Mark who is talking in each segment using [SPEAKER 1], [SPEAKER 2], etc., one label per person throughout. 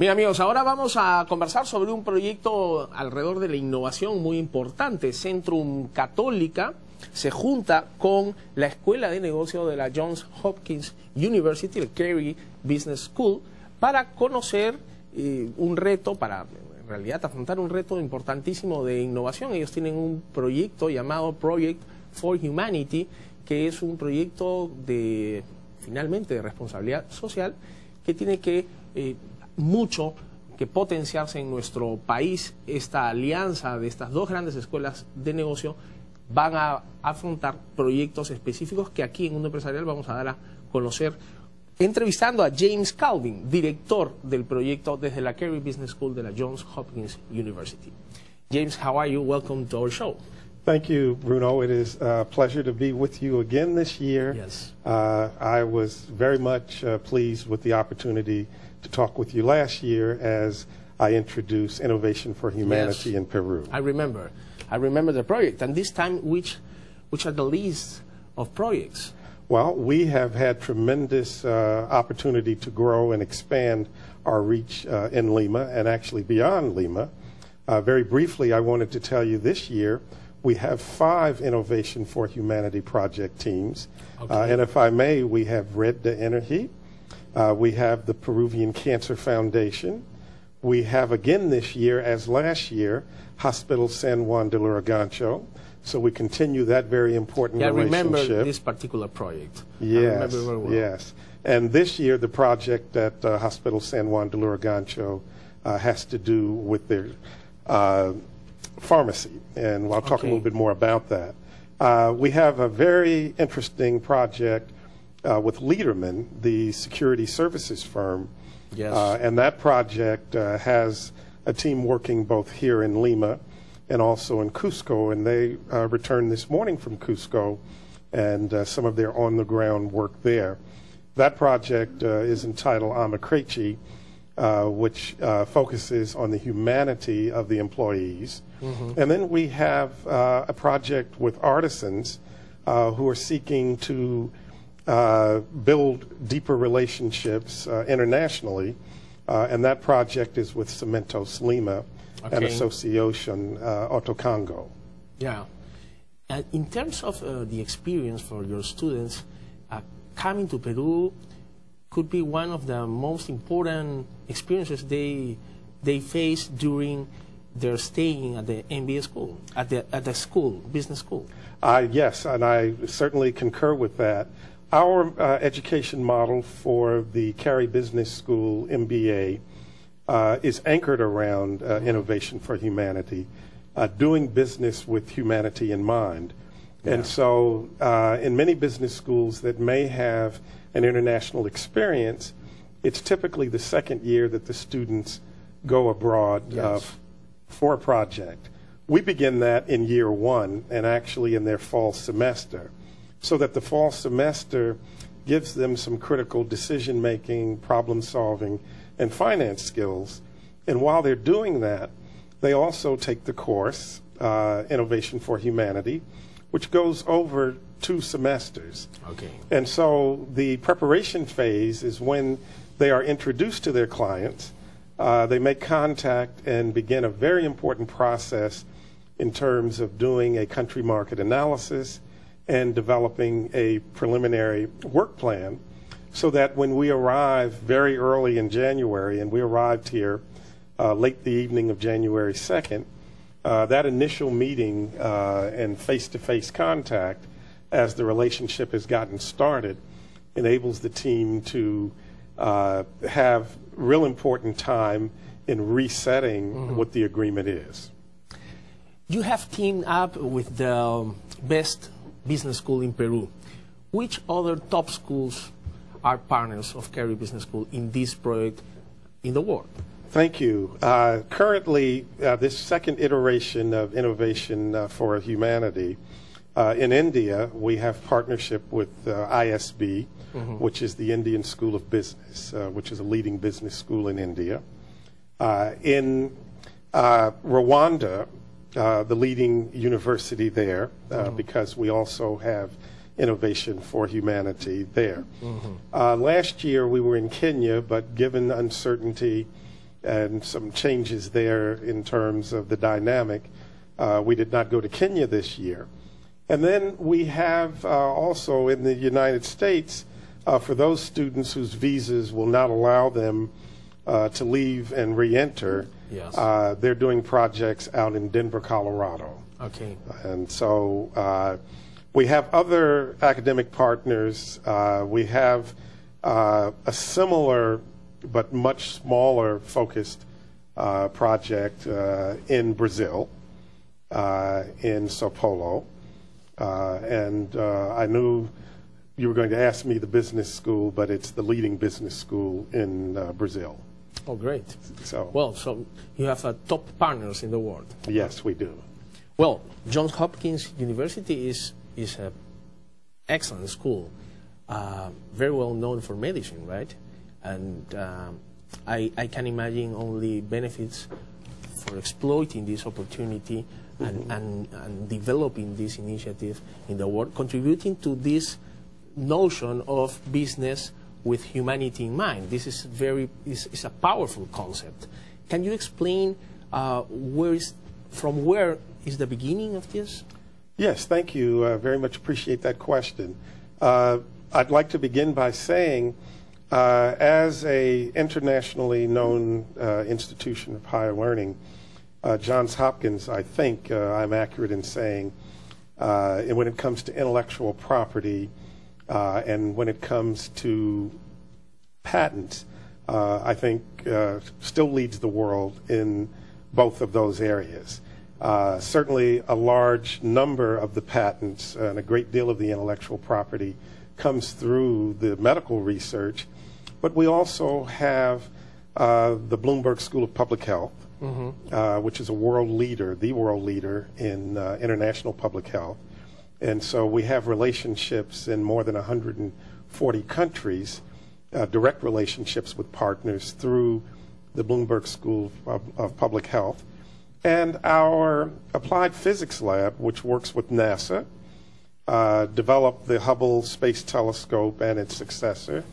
[SPEAKER 1] Bien, amigos, ahora vamos a conversar sobre un proyecto alrededor de la innovación muy importante. CENTRUM Católica se junta con la Escuela de Negocios de la Johns Hopkins University, el Carey Business School, para conocer un reto, para en realidad afrontar un reto importantísimo de innovación. Ellos tienen un proyecto llamado Project for Humanity, que es un proyecto de, finalmente, de responsabilidad social, que tiene que mucho que potenciarse en nuestro país. Esta alianza de estas dos grandes escuelas de negocio van a afrontar proyectos específicos que aquí en Mundo Empresarial vamos a dar a conocer, entrevistando a James Calvin, director del proyecto desde la Carey Business School de la Johns Hopkins University. James, how are you? Welcome to our show.
[SPEAKER 2] Thank you, Bruno. It is a pleasure to be with you again this year.
[SPEAKER 1] Yes.
[SPEAKER 2] I was very much pleased with the opportunity to talk with you last year as I introduced Innovation for Humanity in Peru.
[SPEAKER 1] I remember the project, and this time which are the list of projects?
[SPEAKER 2] Well, we have had tremendous opportunity to grow and expand our reach in Lima and actually beyond Lima. Very briefly, I wanted to tell you this year we have 5 Innovation for Humanity project teams.
[SPEAKER 1] Okay.
[SPEAKER 2] And if I may, we have Red de Energy. We have the Peruvian Cancer Foundation. We have again this year, as last year, Hospital San Juan de Lurigancho. So we continue that very important relationship.
[SPEAKER 1] I remember this particular project.
[SPEAKER 2] Yes,
[SPEAKER 1] I remember very well.
[SPEAKER 2] Yes. And this year, the project at Hospital San Juan de Lurigancho has to do with their pharmacy. And I'll talk a little bit more about that. We have a very interesting project with Lederman, the security services firm.
[SPEAKER 1] Yes.
[SPEAKER 2] And that project has a team working both here in Lima and also in Cusco, and they returned this morning from Cusco and some of their on-the-ground work there. That project is entitled Amacrechi, which focuses on the humanity of the employees. Mm-hmm. And then we have a project with artisans who are seeking to build deeper relationships internationally, and that project is with Cementos Lima and Asociación Otocango.
[SPEAKER 1] Yeah. In terms of the experience for your students, coming to Peru could be one of the most important experiences they face during their staying at the MBA school, at the school, business school.
[SPEAKER 2] Yes, and I certainly concur with that. Our education model for the Carey Business School MBA is anchored around Innovation for Humanity, doing business with humanity in mind. Yeah. And so in many business schools that may have an international experience, it's typically the second year that the students go abroad for a project. We begin that in year 1 and actually in their fall semester, so that the fall semester gives them some critical decision-making, problem-solving, and finance skills. And while they're doing that, they also take the course, Innovation for Humanity, which goes over 2 semesters.
[SPEAKER 1] Okay.
[SPEAKER 2] And so the preparation phase is when they are introduced to their clients, they make contact and begin a very important process in terms of doing a country market analysis and developing a preliminary work plan, so that when we arrive very early in January, and we arrived here late the evening of January 2nd, that initial meeting and face-to-face contact, as the relationship has gotten started, enables the team to have real important time in resetting what the agreement is.
[SPEAKER 1] You have teamed up with the best business school in Peru. Which other top schools are partners of Carey Business School in this project in the world?
[SPEAKER 2] Thank you. Currently, this second iteration of Innovation for Humanity, in India, we have partnership with ISB, which is the Indian School of Business, which is a leading business school in India. In Rwanda, the leading university there, because we also have Innovation for Humanity there. Last year we were in Kenya, but given uncertainty and some changes there in terms of the dynamic. We did not go to Kenya this year. And then we have also in the United States, for those students whose visas will not allow them to leave and re-enter,
[SPEAKER 1] Yes.
[SPEAKER 2] they're doing projects out in Denver, Colorado.
[SPEAKER 1] Okay.
[SPEAKER 2] And so we have other academic partners. We have a similar but much smaller focused project in Brazil, in Sao Paulo. And I knew you were going to ask me the business school, but it's the leading business school in Brazil.
[SPEAKER 1] Oh, great.
[SPEAKER 2] So,
[SPEAKER 1] Well, so you have top partners in the world.
[SPEAKER 2] yes, we do.
[SPEAKER 1] Well, Johns Hopkins University is an excellent school, very well known for medicine, right? And I can imagine only benefits for exploiting this opportunity and developing this initiative in the world, contributing to this notion of business with humanity in mind. This is is a powerful concept. Can you explain from where is the beginning of this?
[SPEAKER 2] Yes, thank you. Very much appreciate that question. I'd like to begin by saying, as a internationally known institution of higher learning, Johns Hopkins, I think I'm accurate in saying, and when it comes to intellectual property and when it comes to patents, I think still leads the world in both of those areas. Certainly a large number of the patents and a great deal of the intellectual property comes through the medical research, but we also have the Bloomberg School of Public Health, which is a world leader, the world leader in international public health. And so we have relationships in more than 140 countries, direct relationships with partners through the Bloomberg School of Public Health. And our Applied Physics Lab, which works with NASA, developed the Hubble Space Telescope and its successor.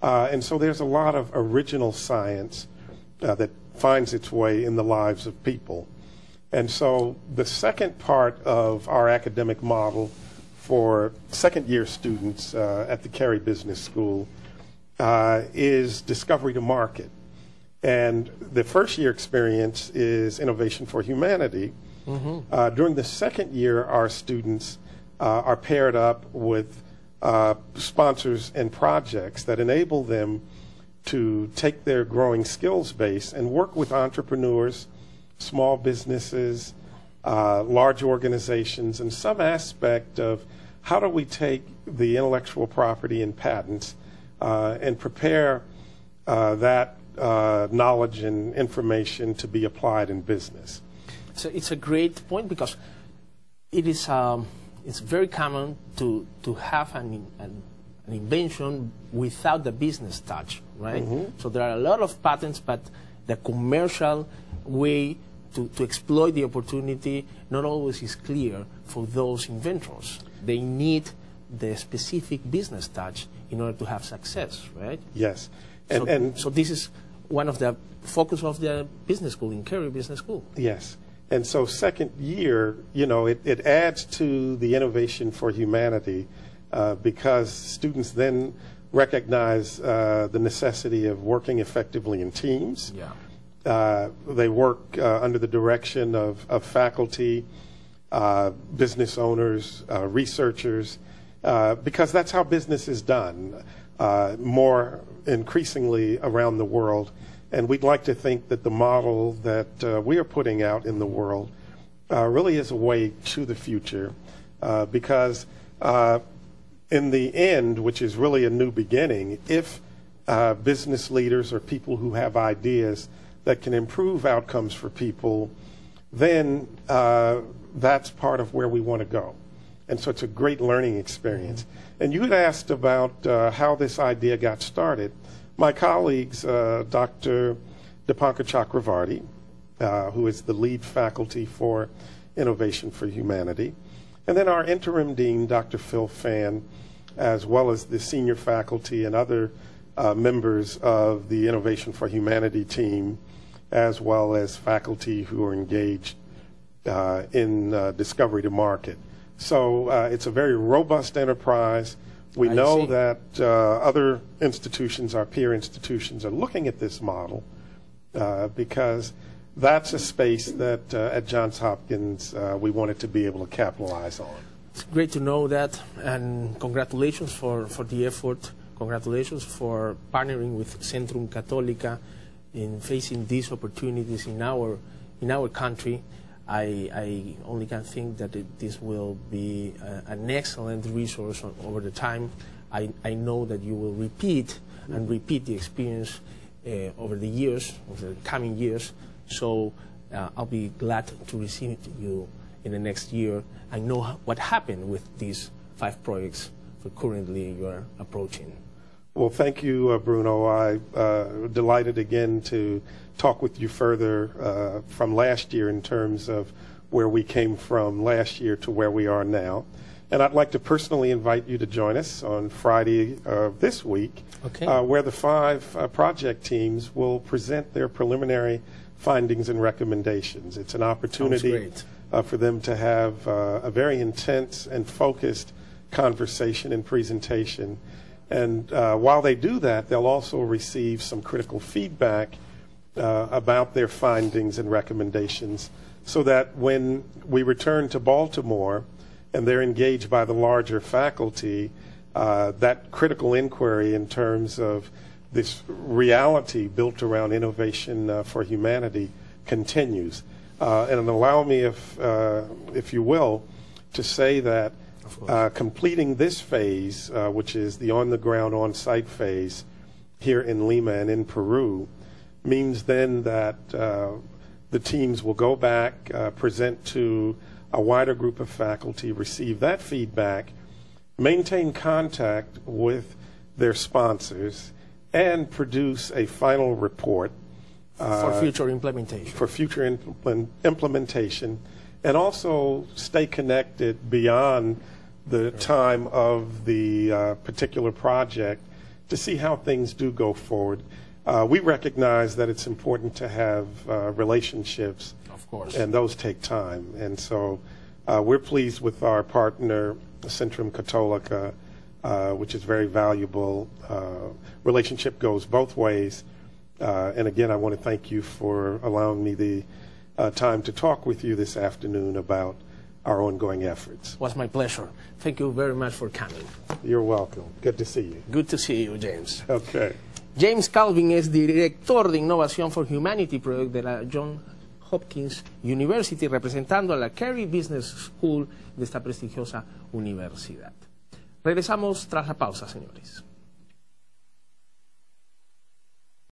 [SPEAKER 2] And so there's a lot of original science that finds its way in the lives of people. And so the second part of our academic model for second-year students at the Carey Business School is discovery to market. And the first-year experience is innovation for humanity. During the second year, our students are paired up with sponsors and projects that enable them to take their growing skills base and work with entrepreneurs, small businesses, large organizations, and some aspect of how do we take the intellectual property and patents and prepare that knowledge and information to be applied in business.
[SPEAKER 1] So it's a great point because it is it's very common to have an invention without the business touch, right? So there are a lot of patents, but the commercial way to exploit the opportunity not always is clear for those inventors. They need the specific business touch in order to have success, right?
[SPEAKER 2] Yes.
[SPEAKER 1] So this is one of the focus of the business school, in Carey Business School.
[SPEAKER 2] Yes. And so second year, you know, it adds to the innovation for humanity because students then recognize the necessity of working effectively in teams.
[SPEAKER 1] Yeah.
[SPEAKER 2] They work under the direction of faculty, business owners, researchers, because that's how business is done more increasingly around the world. And we'd like to think that the model that we are putting out in the world really is a way to the future because in the end, which is really a new beginning, if business leaders or people who have ideas that can improve outcomes for people, then that's part of where we want to go. And so it's a great learning experience. And you had asked about how this idea got started. My colleagues, Dr. Dipankar Chakravarti, who is the lead faculty for Innovation for Humanity, and then our interim dean, Dr. Phil Fan, as well as the senior faculty and other members of the Innovation for Humanity team, as well as faculty who are engaged in discovery to market. So it's a very robust enterprise. We know that other institutions, our peer institutions, are looking at this model because that's a space that at Johns Hopkins we wanted to be able to capitalize on.
[SPEAKER 1] It's great to know that, and congratulations for the effort. Congratulations for partnering with CENTRUM Católica in facing these opportunities in our country. I only can think that this will be an excellent resource over the time. I know that you will repeat and repeat the experience over the years, over the coming years. So I'll be glad to receive you in the next year. I know what happened with these 5 projects that currently you are approaching.
[SPEAKER 2] Well, thank you, Bruno. I'm delighted again to talk with you further from last year in terms of where we came from last year to where we are now. And I'd like to personally invite you to join us on Friday of this week, where the 5 project teams will present their preliminary findings and recommendations. It's an opportunity for them to have a very intense and focused conversation and presentation. And while they do that, they'll also receive some critical feedback about their findings and recommendations so that when we return to Baltimore and they're engaged by the larger faculty, that critical inquiry in terms of this reality built around innovation for humanity continues. And allow me, if you will, to say that completing this phase, which is the on-the-ground, on-site phase here in Lima and in Peru, means then that the teams will go back, present to a wider group of faculty, receive that feedback, maintain contact with their sponsors, and produce a final report
[SPEAKER 1] for future implementation.
[SPEAKER 2] For future implementation, and also stay connected beyond the time of the particular project to see how things do go forward. We recognize that it's important to have relationships,
[SPEAKER 1] of course,
[SPEAKER 2] and those take time. And so we're pleased with our partner, CENTRUM Católica, which is very valuable. Relationship goes both ways. And again, I want to thank you for allowing me the time to talk with you this afternoon about our ongoing efforts.
[SPEAKER 1] It was my pleasure. Thank you very much for coming.
[SPEAKER 2] You're welcome. Good to see you.
[SPEAKER 1] Good to see you, James.
[SPEAKER 2] Okay.
[SPEAKER 1] James Calvin es director de Innovación for Humanity Project de la Johns Hopkins University, representando a la Carey Business School de esta prestigiosa universidad. Regresamos tras la pausa, señores.